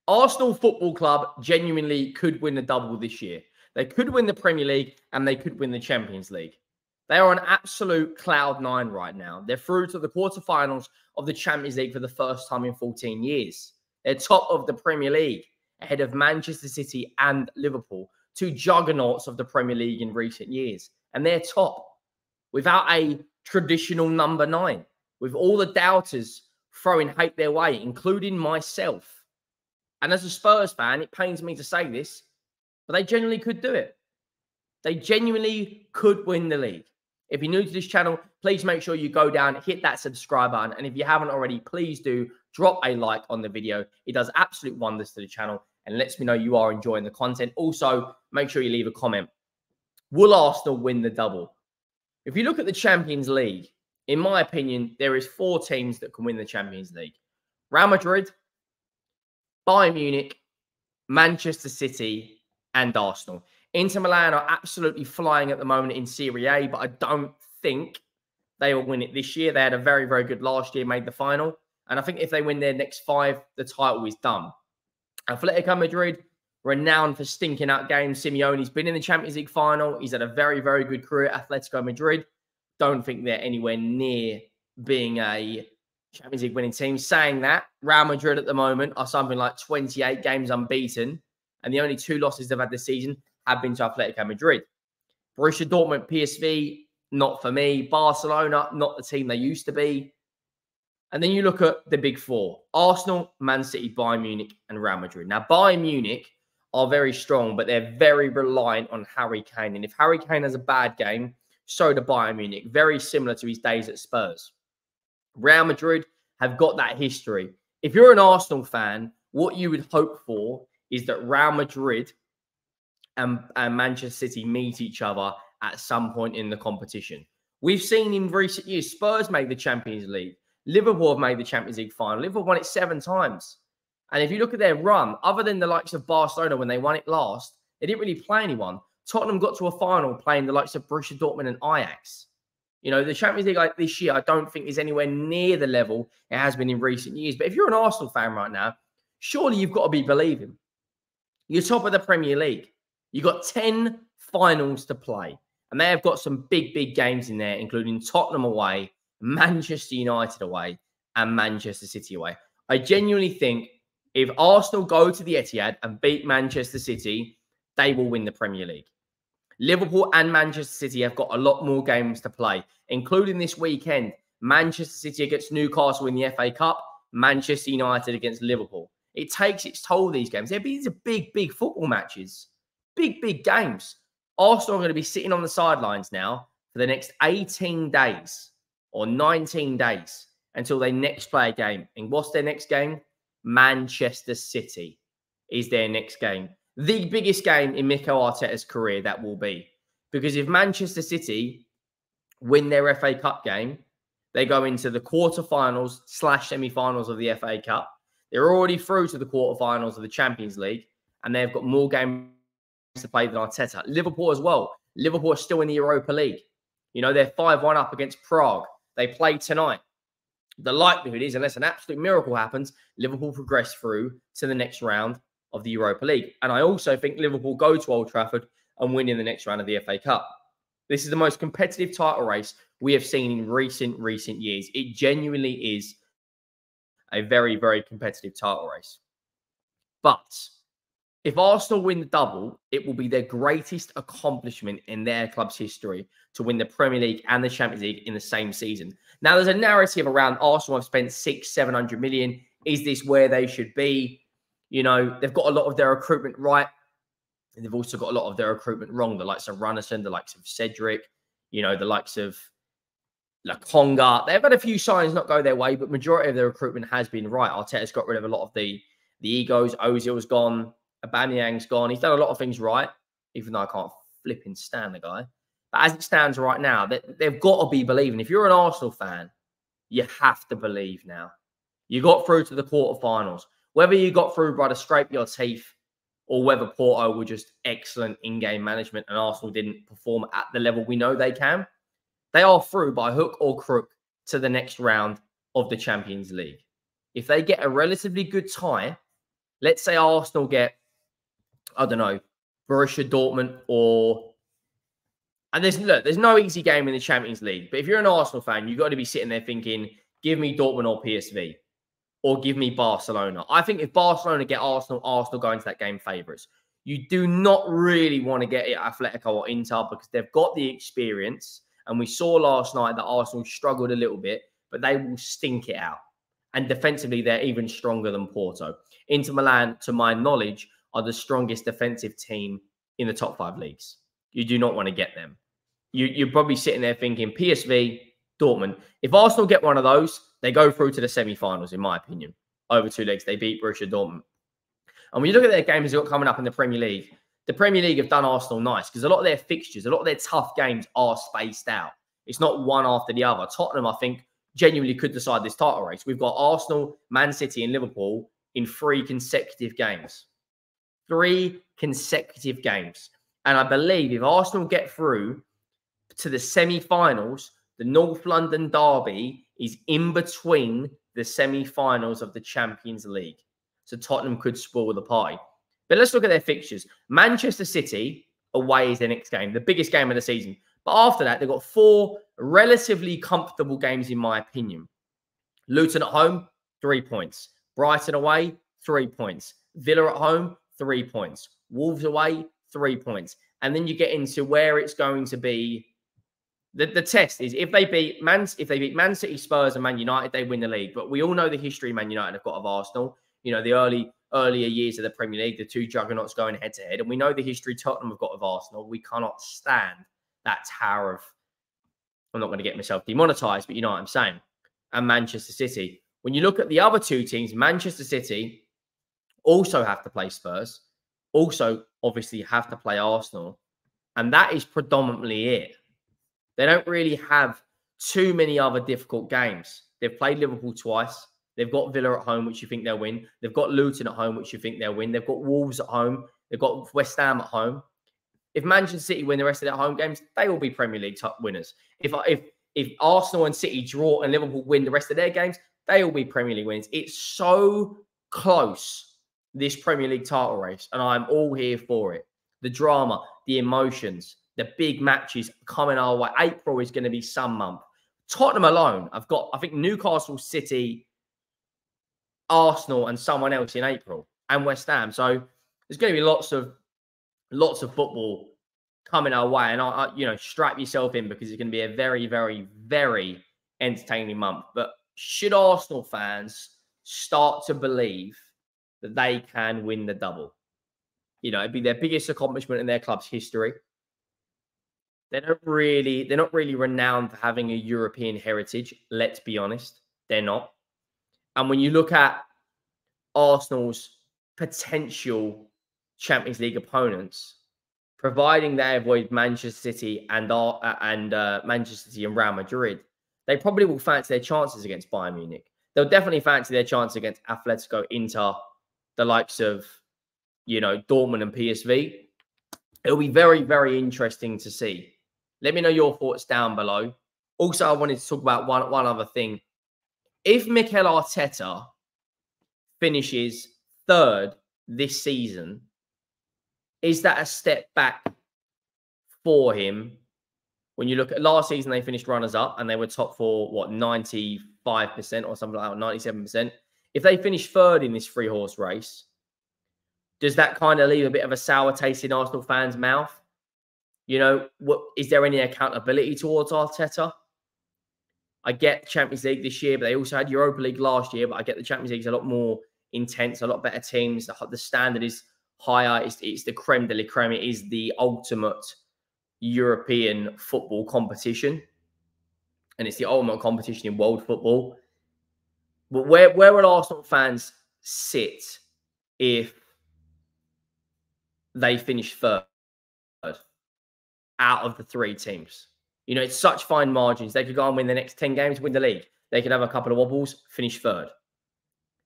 Arsenal Football Club genuinely could win the double this year. They could win the Premier League and they could win the Champions League. They are on absolute cloud nine right now. They're through to the quarterfinals of the Champions League for the first time in 14 years. They're top of the Premier League, ahead of Manchester City and Liverpool, two juggernauts of the Premier League in recent years. And they're top without a traditional number 9, with all the doubters throwing hate their way, including myself. And as a Spurs fan, it pains me to say this, but they genuinely could do it. They genuinely could win the league. If you're new to this channel, please make sure you go down, hit that subscribe button. And if you haven't already, please do drop a like on the video. It does absolute wonders to the channel and lets me know you are enjoying the content. Also, make sure you leave a comment. Will Arsenal win the double? If you look at the Champions League, in my opinion, there is 4 teams that can win the Champions League. Real Madrid, Bayern Munich, Manchester City, and Arsenal. Inter Milan are absolutely flying at the moment in Serie A, but I don't think they will win it this year. They had a very, very good last year, made the final. And I think if they win their next 5, the title is done. Atletico Madrid, renowned for stinking out games. Simeone's been in the Champions League final. He's had a very, very good career at Atletico Madrid. Don't think they're anywhere near being a Champions League winning team. Saying that, Real Madrid at the moment are something like 28 games unbeaten. And the only 2 losses they've had this season have been to Atletico Madrid. Borussia Dortmund, PSV, not for me. Barcelona, not the team they used to be. And then you look at the big 4. Arsenal, Man City, Bayern Munich, and Real Madrid. Now, Bayern Munich are very strong, but they're very reliant on Harry Kane. And if Harry Kane has a bad game, so do Bayern Munich. Very similar to his days at Spurs. Real Madrid have got that history. If you're an Arsenal fan, what you would hope for is that Real Madrid and Manchester City meet each other at some point in the competition. We've seen in recent years, Spurs made the Champions League. Liverpool have made the Champions League final. Liverpool won it 7 times. And if you look at their run, other than the likes of Barcelona when they won it last, they didn't really play anyone. Tottenham got to a final playing the likes of Borussia Dortmund and Ajax. You know, the Champions League like this year, I don't think is anywhere near the level it has been in recent years. But if you're an Arsenal fan right now, surely you've got to be believing. You're top of the Premier League. You've got 10 finals to play. And they have got some big, big games in there, including Tottenham away, Manchester United away, and Manchester City away. I genuinely think if Arsenal go to the Etihad and beat Manchester City, they will win the Premier League. Liverpool and Manchester City have got a lot more games to play, including this weekend. Manchester City against Newcastle in the FA Cup, Manchester United against Liverpool. It takes its toll, these games. These are big, big football matches. Big, big games. Arsenal are going to be sitting on the sidelines now for the next 18 days or 19 days until they next play a game. And what's their next game? Manchester City is their next game. The biggest game in Mikel Arteta's career that will be. Because if Manchester City win their FA Cup game, they go into the quarterfinals / semi-finals of the FA Cup. They're already through to the quarterfinals of the Champions League, and they've got more games to play than Arteta. Liverpool as well. Liverpool are still in the Europa League. You know, they're 5-1 up against Prague. They play tonight. The likelihood is, unless an absolute miracle happens, Liverpool progress through to the next round of the Europa League. And I also think Liverpool go to Old Trafford and win in the next round of the FA Cup. This is the most competitive title race we have seen in recent years. It genuinely is a very, very competitive title race. But if Arsenal win the double, it will be their greatest accomplishment in their club's history to win the Premier League and the Champions League in the same season. Now, there's a narrative around Arsenal have spent 600-700 million. Is this where they should be? You know, they've got a lot of their recruitment right. And they've also got a lot of their recruitment wrong. The likes of Runnison, the likes of Cedric, you know, the likes of Lokonga. They've had a few signs not go their way, but majority of their recruitment has been right. Arteta's got rid of a lot of the egos. Ozil's gone. Aubameyang's gone. He's done a lot of things right, even though I can't flipping stand the guy. But as it stands right now, they've got to be believing. If you're an Arsenal fan, you have to believe now. You got through to the quarterfinals. Whether you got through by the scrape of your teeth or whether Porto were just excellent in-game management and Arsenal didn't perform at the level we know they can, they are through by hook or crook to the next round of the Champions League. If they get a relatively good tie, Let's say Arsenal get, I don't know, Borussia Dortmund and there's no easy game in the Champions League. But if you're an Arsenal fan, you've got to be sitting there thinking, give me Dortmund or PSV, or give me Barcelona. I think if Barcelona get Arsenal go into that game favourites. You do not really want to get it Atletico or Inter because they've got the experience. And we saw last night that Arsenal struggled a little bit, but they will stink it out. And defensively, they're even stronger than Porto. Inter Milan, to my knowledge, are the strongest defensive team in the top 5 leagues. You do not want to get them. You're probably sitting there thinking PSV, Dortmund. If Arsenal get one of those, they go through to the semi-finals, in my opinion. Over 2 legs, they beat Borussia Dortmund. And when you look at their games they've got coming up in the Premier League have done Arsenal nice because a lot of their fixtures, a lot of their tough games are spaced out. It's not one after the other. Tottenham, I think, genuinely could decide this title race. We've got Arsenal, Man City and Liverpool in 3 consecutive games. 3 consecutive games. And I believe if Arsenal get through to the semi-finals, the North London derby is in between the semi-finals of the Champions League. So Tottenham could spoil the party. But let's look at their fixtures. Manchester City away is their next game, the biggest game of the season. But after that, they've got 4 relatively comfortable games, in my opinion. Luton at home, 3 points. Brighton away, 3 points. Villa at home, 3 points. Wolves away, 3 points. And then you get into where it's going to be. The test is if they beat Man City, Spurs, and Man United, they win the league. But we all know the history Man United have got of Arsenal. You know, the earlier years of the Premier League, the 2 juggernauts going head to head. And we know the history Tottenham have got of Arsenal. We cannot stand that tower of, I'm not going to get myself demonetized, but you know what I'm saying. And Manchester City. When you look at the other 2 teams, Manchester City also have to play Spurs, also obviously have to play Arsenal. And that is predominantly it. They don't really have too many other difficult games. They've played Liverpool twice. They've got Villa at home, which you think they'll win. They've got Luton at home, which you think they'll win. They've got Wolves at home. They've got West Ham at home. If Manchester City win the rest of their home games, they will be Premier League top winners. If Arsenal and City draw and Liverpool win the rest of their games, they will be Premier League winners. It's so close, this Premier League title race, and I'm all here for it. The drama, the emotions, the big matches coming our way. April is going to be some month. Tottenham alone, I think Newcastle, City, Arsenal, and someone else in April, and West Ham. So there's going to be lots of football coming our way, and strap yourself in because it's going to be a very, very, very entertaining month. But should Arsenal fans start to believe that they can win the double? You know, it'd be their biggest accomplishment in their club's history. They're not really renowned for having a European heritage. Let's be honest, they're not. And when you look at Arsenal's potential Champions League opponents, providing they avoid Manchester City and Manchester City and Real Madrid, they probably will fancy their chances against Bayern Munich. They'll definitely fancy their chance against Atletico, Inter, the likes of, Dortmund and PSV. It'll be very, very interesting to see. Let me know your thoughts down below. Also, I wanted to talk about one other thing. If Mikel Arteta finishes 3rd this season, is that a step back for him? When you look at last season, they finished runners-up and they were top for, 95% or something like that, 97%. If they finish 3rd in this 3-horse race, does that kind of leave a bit of a sour taste in Arsenal fans' mouth? Is there any accountability towards Arteta? I get Champions League this year, but they also had Europa League last year. But I get the Champions League is a lot more intense, a lot better teams. The standard is higher. It's the creme de la creme. It is the ultimate European football competition. And it's the ultimate competition in world football. But where will Arsenal fans sit if they finish 3rd out of the 3 teams? It's such fine margins. They could go and win the next 10 games, win the league. They could have a couple of wobbles, finish 3rd.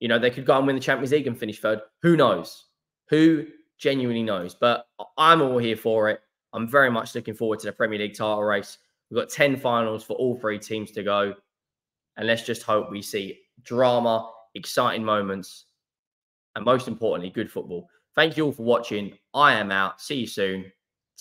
They could go and win the Champions League and finish 3rd. Who knows? Who genuinely knows? But I'm all here for it. I'm very much looking forward to the Premier League title race. We've got 10 finals for all 3 teams to go. And let's just hope we see drama, exciting moments, and most importantly, good football. Thank you all for watching. I am out. See you soon.